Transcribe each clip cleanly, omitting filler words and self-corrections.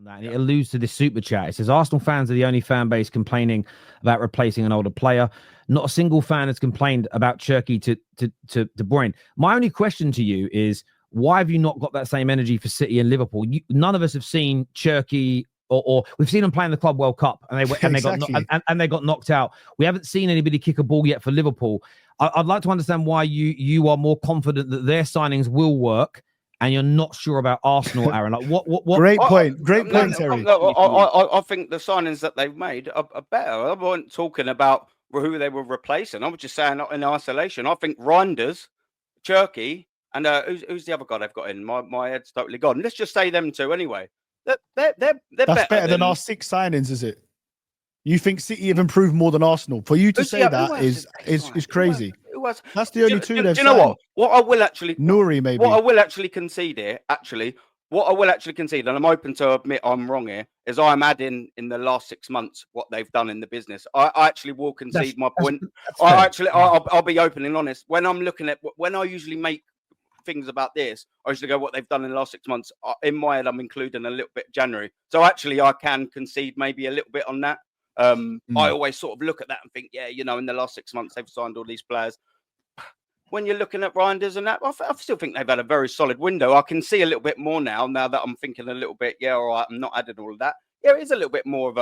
that, and it alludes to this super chat. It says Arsenal fans are the only fan base complaining about replacing an older player. Not a single fan has complained about Cherky to De Bruyne. My only question to you is, why have you not got that same energy for City and Liverpool? None of us have seen Cherky, or we've seen them playing the Club World Cup, and they got knocked out. We haven't seen anybody kick a ball yet for Liverpool. I'd like to understand why you are more confident that their signings will work, and you're not sure about Arsenal, Aaron. Like what? Great point, Terry. I think the signings that they've made are better. I wasn't talking about who they were replacing. I was just saying in isolation. I think Reinders, Cherky, and who's the other guy they've got in? My head's totally gone. Let's just say them two anyway. They're That's better than our 6 signings, is it? You think City have improved more than Arsenal? For you to say that is crazy. That's the only two they've signed. Do you know what? What I will actually Nouri, maybe. What I will actually concede here, and I'm open to admit I'm wrong here, is I'm adding in the last 6 months what they've done in the business. I actually will concede my point. I'll be open and honest. When I'm looking at when I usually make things about this, I usually go what they've done in the last 6 months. In my head, I'm including a little bit of January. So actually, I can concede maybe a little bit on that. I always sort of look at that and think, in the last 6 months, they've signed all these players. When you're looking at Reinders and that, I still think they've had a very solid window. I can see a little bit more now that I'm thinking a little bit, all right, I'm not adding all of that. Yeah, it is a little bit more of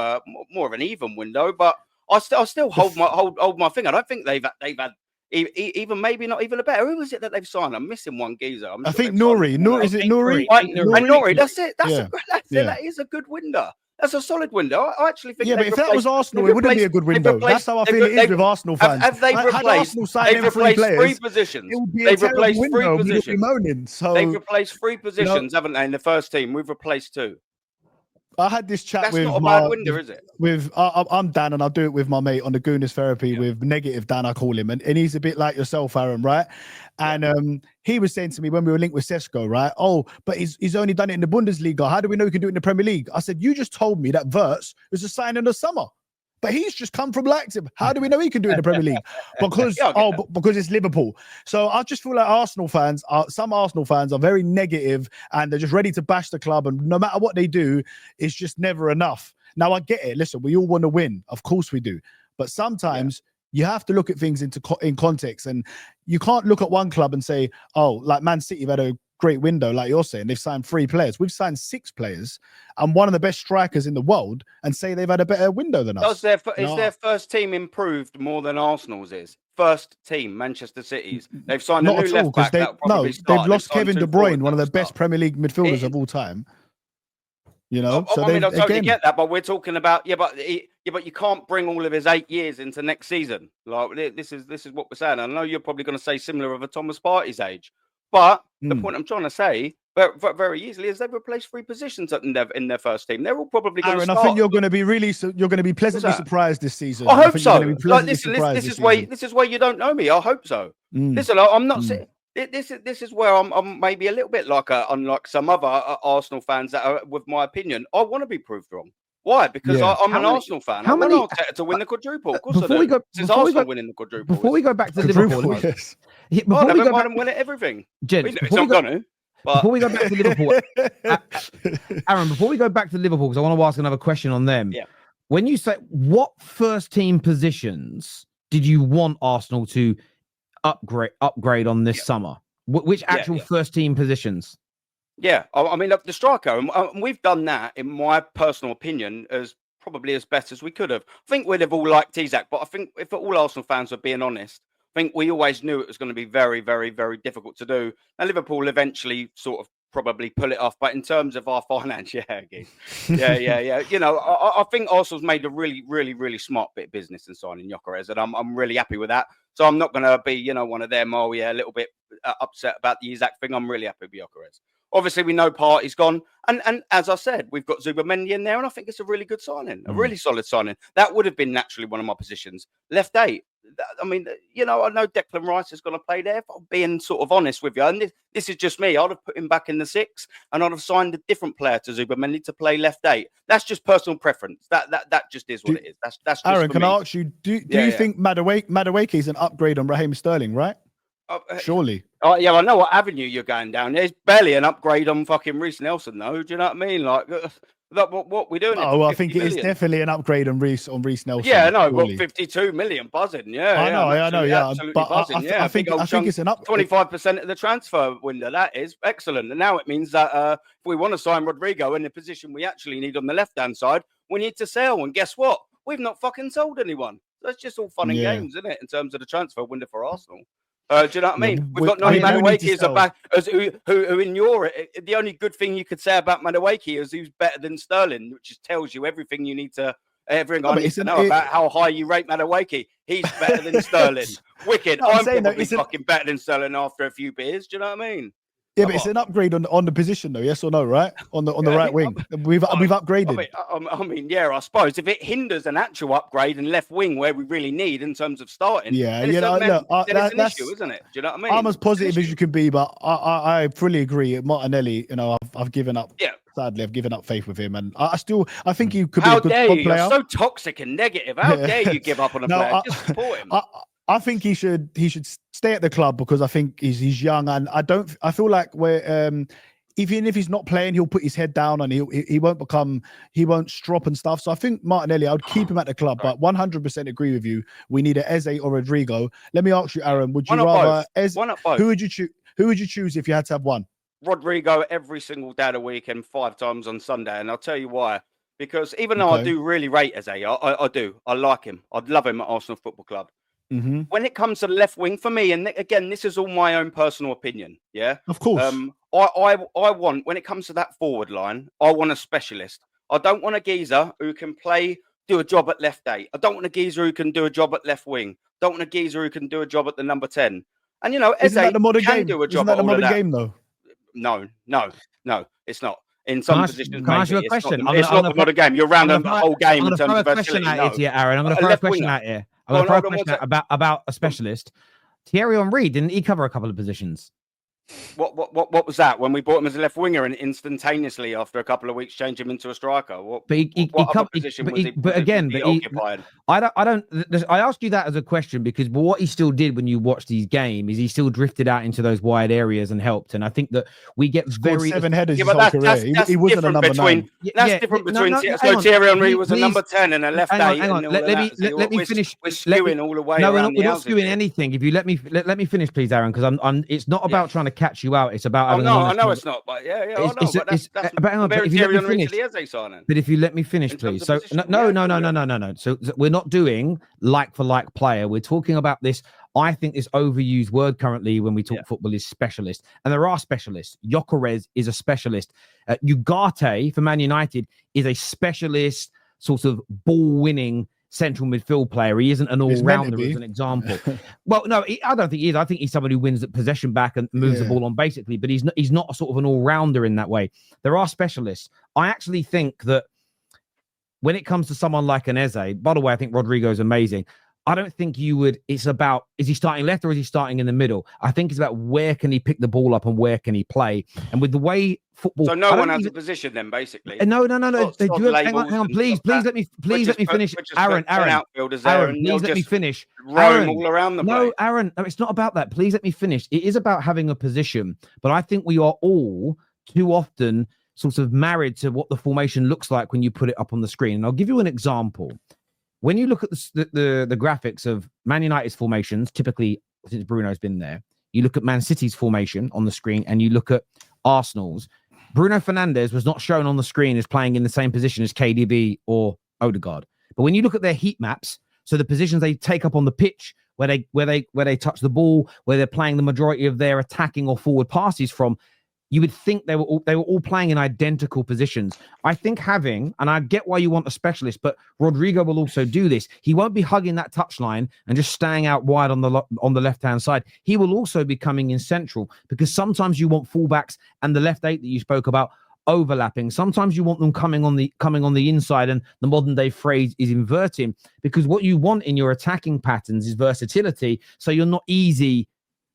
an even window, but I still hold my finger. I don't think they've had even maybe not even a better. Who is it that they've signed? I'm missing one geezer. I think Nouri. Is it Nouri? Nouri. That's it. That is a good window. That's a solid window. I actually think. Yeah, but if that was Arsenal, it wouldn't be a good window. That's how I feel it is with Arsenal fans. They've replaced 3 positions. They've replaced 3 positions. They've replaced 3 positions, haven't they, in the first team? We've replaced 2. I had this chat with not a bad window, is it? I'm Dan, and I'll do it with my mate on the Gooners Therapy with Negative Dan, I call him, and he's a bit like yourself, Aaron, right? And he was saying to me when we were linked with Sesko, right? Oh, but he's only done it in the Bundesliga. How do we know he can do it in the Premier League? I said, you just told me that Wirtz was a sign in the summer. But he's just come from Leipzig. How do we know he can do it in the Premier League? Because because it's Liverpool. So I just feel like some Arsenal fans are very negative, and they're just ready to bash the club. And no matter what they do, it's just never enough. Now I get it. Listen, we all want to win, of course we do. But sometimes you have to look at things in context, and you can't look at one club and say, "Oh, like Man City have had a great window," like you're saying. They've signed 3 players. We've signed 6 players and one of the best strikers in the world, and say they've had a better window than us. Is their first team improved more than Arsenal's is? First team, Manchester City's. They've signed a new left back. They've lost Kevin De Bruyne, one of the best Premier League midfielders of all time. I totally get that, but we're talking about but you can't bring all of his 8 years into next season. Like this is what we're saying. I know you're probably going to say similar of a Thomas Partey's age. But the point I'm trying to say, very easily, is they've replaced 3 positions in their first team. They're all probably going to start. I think you're going to be pleasantly surprised this season. I hope so. This is where you don't know me. I hope so. Listen, I'm not saying this is where I'm maybe a little bit unlike some other Arsenal fans that are, with my opinion, I want to be proved wrong. Why? Because I'm an Arsenal fan. I want Arteta to win the quadruple. Of course I do. Since Arsenal winning the quadruple. Before we go back to Liverpool, yes. Before we go back and win it everything. Gents, before we go back to Liverpool, Aaron, before we go back to Liverpool, because I want to ask another question on them. Yeah. When you say what first team positions did you want Arsenal to upgrade on this summer? Which actual first team positions? Yeah, I mean, the striker, and we've done that, in my personal opinion, as probably as best as we could have. I think we'd have all liked Isak, but I think if all Arsenal fans were being honest, I think we always knew it was going to be very, very, very difficult to do. And Liverpool eventually sort of probably pull it off. But in terms of our finance, yeah. I think Arsenal's made a really, really, really smart bit of business in signing Gyökeres, and I'm really happy with that. So I'm not going to be, one of them, a little bit upset about the Isak thing. I'm really happy with Gyökeres. Obviously, we know Partey's gone. And as I said, we've got Zubimendi in there, and I think it's a really good signing, a really solid signing. That would have been naturally one of my positions. Left 8. I mean, I know Declan Rice is going to play there, but I'm being sort of honest with you. And this is just me. I'd have put him back in the 6, and I'd have signed a different player to Zubimendi to play left 8. That's just personal preference. That just is what it is. That's just Aaron, can I ask you, do you think Madueke is an upgrade on Raheem Sterling, right? Surely. Oh yeah, I know what avenue you're going down. There's barely an upgrade on fucking Reece Nelson, though. Do you know what I mean? Like, That what we're doing. Oh, well, I think it is definitely an upgrade on Reece Nelson. Yeah, no, well, 52 million buzzing. Yeah, I know, yeah, absolutely but buzzing. I think it's an up 25% of the transfer window. That is excellent. And now it means that if we want to sign Rodrygo in the position we actually need on the left-hand side, we need to sell. And guess what? We've not fucking sold anyone. That's just all fun and games, isn't it? In terms of the transfer window for Arsenal. Do you know what I mean? We've got Noni Madueke as a back, who in Europe, the only good thing you could say about Madueke is who's better than Sterling, which just tells you everything you need to, everything I need to know about how high you rate Madueke. He's better than Sterling. Wicked. I'm probably fucking better than Sterling after a few beers. Do you know what I mean? Yeah, but it's an upgrade on the position, though. Yes or no? Right on the right wing, we've upgraded. I mean, yeah, I suppose if it hinders an actual upgrade in left wing where we really need in terms of starting, then it's an issue, isn't it? Do you know what I mean? I'm as positive as you can be, but I fully agree. Martinelli, you know, I've given up. Yeah. Sadly, I've given up faith with him, and I think he could be a good player. You're so toxic and negative. How dare you give up on a player? Just support him. I think he should stay at the club because I think he's young, and I feel like even if he's not playing, he'll put his head down and he won't strop and stuff. So I think Martinelli, I would keep him at the club, but 100% agree with you. We need an Eze or Rodrygo. Let me ask you, Aaron, would you rather Eze? Who would you choose? Who would you choose if you had to have one? Rodrygo every single day of the week and 5 times on Sunday, and I'll tell you why. Because even though I do really rate Eze, I do. I like him. I'd love him at Arsenal Football Club. Mm-hmm. When it comes to the left wing, for me, and again, this is all my own personal opinion. Yeah, of course. I want, when it comes to that forward line, I want a specialist. I don't want a geezer who can do a job at left 8. I don't want a geezer who can do a job at left wing. Don't want a geezer who can do a job at the number 10. And you know, Eze can do a job. Isn't that the modern game, though? No, it's not. In some positions, can I ask you a question? It's not the modern game. You're around the whole game in terms of versatility. I'm going to throw a question at you, Aaron. I'm going to throw a question at you. I'm going to throw a question about a specialist. Thierry Henry, didn't he cover a couple of positions? What was that when we bought him as a left winger and instantaneously after a couple of weeks change him into a striker? I asked you that as a question because what he still did when you watch these games is he still drifted out into those wide areas and helped. And I think that we get very 7 headers. Yeah, but he wasn't a number 9. That's different between. So Thierry Henry was a number 10 and a left 8. Hang on, let me finish. We're skewing all the way. No, we're not skewing anything. If you let me finish, please, Aaron, because It's not about trying to catch you out. It's about. I know it's not, but yeah, I know. That's very Thierry Henry to the Eze signing. But if you let me finish, please. So no. So we're not doing like for like player. We're talking about this. I think this overused word currently when we talk football is specialist, and there are specialists. Gyökeres is a specialist. Ugarte for Man United is a specialist, sort of ball-winning central midfield player. He isn't an all-rounder, as an example. Well, no, I don't think he is. I think he's somebody who wins the possession back and moves the ball on, basically. But he's not a sort of an all-rounder in that way. There are specialists. I actually think that when it comes to someone like an Eze, by the way, I think Rodrygo is amazing. I don't think you would. It's about, is he starting left or is he starting in the middle? I think it's about where can he pick the ball up and where can he play. And with the way football, so no one has a position then, basically. No. They do. Hang on. Please let me finish. Aaron, please let me finish. Roam all around the place. No, Aaron, no, it's not about that. Please let me finish. It is about having a position, but I think we are all too often sort of married to what the formation looks like when you put it up on the screen. And I'll give you an example. When you look at the graphics of Man United's formations, typically since Bruno's been there, you look at Man City's formation on the screen and you look at Arsenal's. Bruno Fernandes was not shown on the screen as playing in the same position as KDB or Odegaard. But when you look at their heat maps, so the positions they take up on the pitch, where they touch the ball, where they're playing the majority of their attacking or forward passes from, you would think they were all playing in identical positions. I think and I get why you want a specialist, but Rodrygo will also do this. He won't be hugging that touchline and just staying out wide on the left-hand side. He will also be coming in central, because sometimes you want fullbacks and the left 8 that you spoke about overlapping. Sometimes you want them coming on the inside, and the modern day phrase is inverting, because what you want in your attacking patterns is versatility, so you're not easy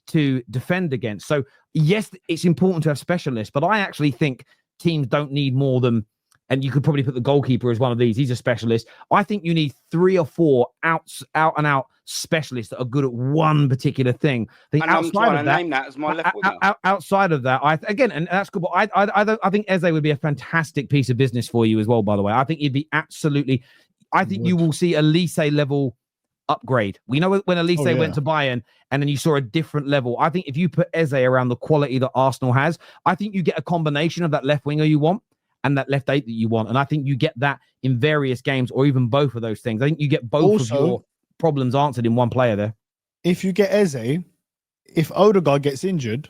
to defend against. So yes, it's important to have specialists, but I actually think teams don't need more than and you could probably put the goalkeeper as one of these. He's a specialist. I think you need 3 or 4 out and out specialists that are good at one particular thing. And I'm trying to name that as my left winger. Outside of that, and that's good. But I think Eze would be a fantastic piece of business for you as well. By the way, I think you'd be absolutely. I think you will see Elise level upgrade. We know when Elise went to Bayern, and then you saw a different level. I think if you put Eze around the quality that Arsenal has, I think you get a combination of that left winger you want and that left 8 that you want. And I think you get that in various games, or even both of those things. I think you get both of your problems answered in one player there. If you get Eze, if Odegaard gets injured,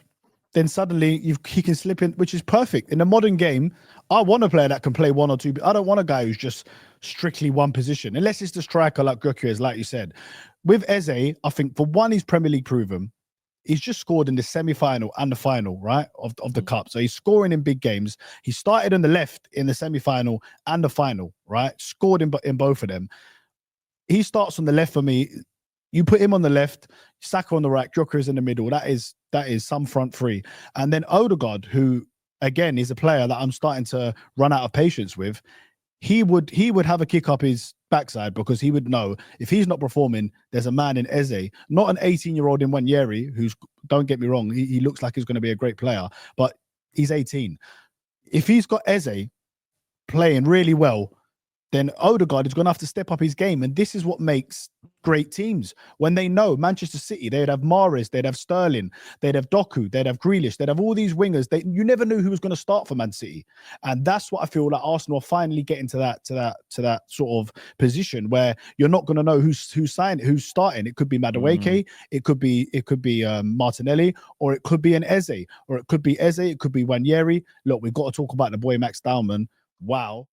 then suddenly he can slip in, which is perfect. In a modern game, I want a player that can play 1 or 2. I don't want a guy who's just strictly one position, unless it's the striker like Gökçe is, like you said. With Eze, I think for one, he's Premier League proven. He's just scored in the semi-final and the final, right, of the cup. So he's scoring in big games. He started on the left in the semi-final and the final, right? Scored in both of them. He starts on the left for me. You put him on the left, Saka on the right, Gökçe is in the middle. That is some front three. And then Odegaard, who again is a player that I'm starting to run out of patience with. He would have a kick up his backside, because he would know if he's not performing, there's a man in Eze, not an 18-year-old in Wanyeri, who's, don't get me wrong, he looks like he's going to be a great player, but he's 18. If he's got Eze playing really well, then Odegaard is going to have to step up his game. And this is what makes great teams. When they know Manchester City, they'd have Mahrez, they'd have Sterling, they'd have Doku, they'd have Grealish, they'd have all these wingers. You never knew who was going to start for Man City. And that's what I feel like Arsenal are finally getting to that sort of position where you're not going to know who's starting. It could be Madueke, it could be Martinelli, or it could be an Eze, or it could be Eze, it could be Wanyeri. Look, we've got to talk about the boy Max Dowman. Wow.